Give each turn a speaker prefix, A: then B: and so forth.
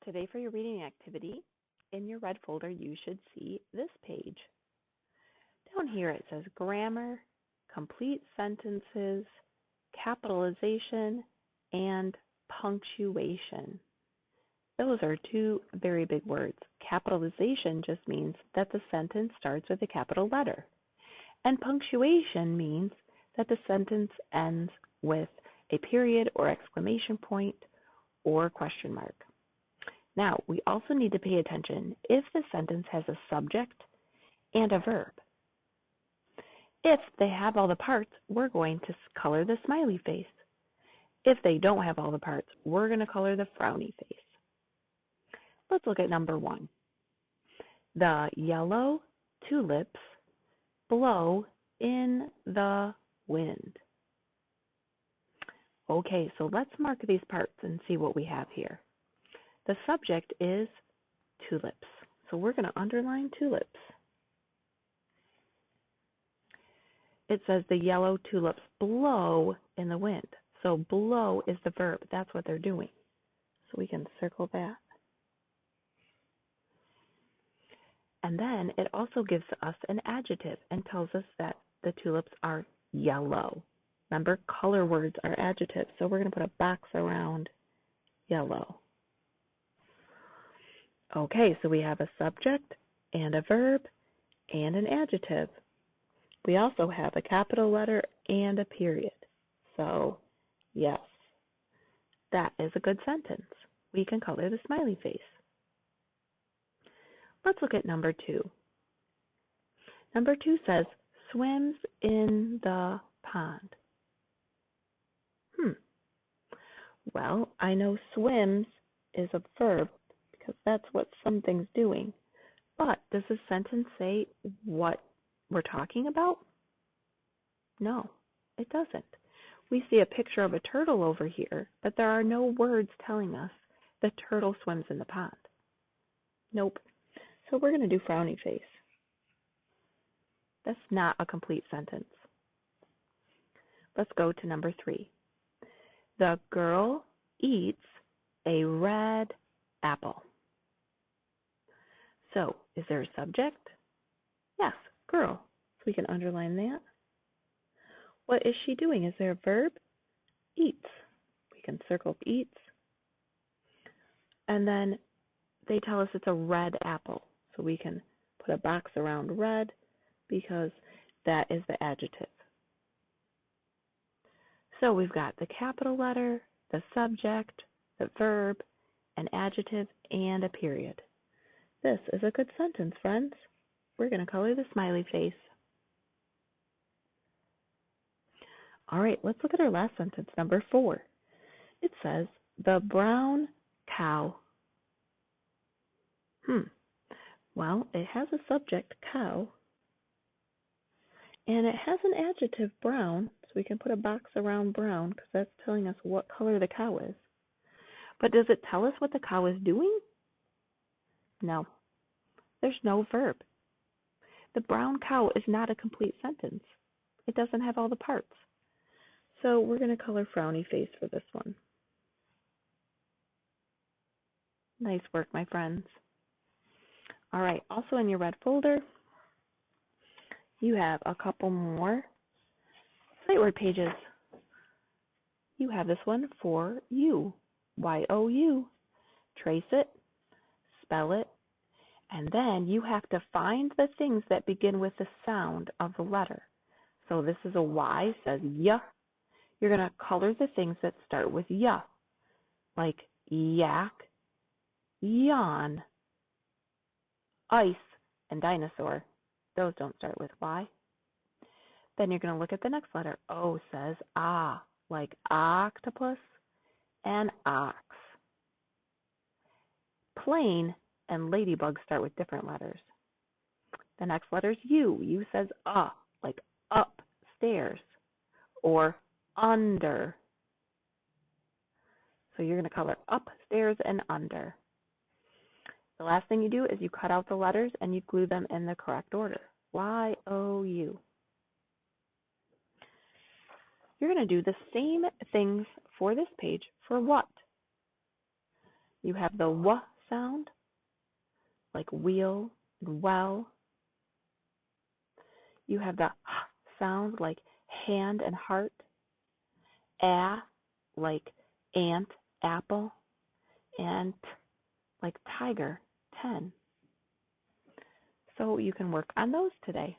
A: Today for your reading activity, in your red folder you should see this page. Down here it says grammar, complete sentences, capitalization, and punctuation. Those are two very big words. Capitalization just means that the sentence starts with a capital letter. And punctuation means that the sentence ends with a period or exclamation point or question mark. Now, we also need to pay attention if the sentence has a subject and a verb. If they have all the parts, we're going to color the smiley face. If they don't have all the parts, we're going to color the frowny face. Let's look at number 1. The yellow tulips blow in the wind. Okay, so let's mark these parts and see what we have here. The subject is tulips, so we're going to underline tulips. It says the yellow tulips blow in the wind. So blow is the verb. That's what they're doing. So we can circle that. And then it also gives us an adjective and tells us that the tulips are yellow. Remember, color words are adjectives, so we're going to put a box around yellow. Okay, so we have a subject and a verb and an adjective. We also have a capital letter and a period. So, yes, that is a good sentence. We can color the smiley face. Let's look at number 2. Number 2 says, swims in the pond. Well, I know swims is a verb because that's what something's doing. But does the sentence say what we're talking about? No, it doesn't. We see a picture of a turtle over here, but there are no words telling us the turtle swims in the pond. Nope. So we're going to do frowny face. That's not a complete sentence. Let's go to number 3. The girl eats a red apple. So, is there a subject? Yes, girl. So we can underline that. What is she doing? Is there a verb? Eats. We can circle eats. And then they tell us it's a red apple. So we can put a box around red because that is the adjective. So we've got the capital letter, the subject, the verb, an adjective, and a period. This is a good sentence, friends. We're going to color the smiley face. All right, let's look at our last sentence, number 4. It says, the brown cow. Well, it has a subject, cow, and it has an adjective, brown, so we can put a box around brown because that's telling us what color the cow is. But does it tell us what the cow is doing? No, there's no verb. The brown cow is not a complete sentence. It doesn't have all the parts. So we're going to color frowny face for this one. Nice work, my friends. All right, also in your red folder, you have a couple more sight word pages. You have this one for you, Y-O-U. Trace it, spell it, and then you have to find the things that begin with the sound of the letter. So this is a Y, says Y. You're going to color the things that start with Y, like yak, yawn, ice, and dinosaur. Those don't start with Y. Then you're going to look at the next letter. O says ah, like octopus and ox. Plane and ladybug start with different letters. The next letter is U. U says like upstairs or under. So you're going to color upstairs and under. The last thing you do is you cut out the letters and you glue them in the correct order. Y-O-U. You're going to do the same things for this page for what. You have the W sound, like wheel and well. You have the h sound, like hand and heart. Like ant, apple, and t, like tiger, 10. So you can work on those today.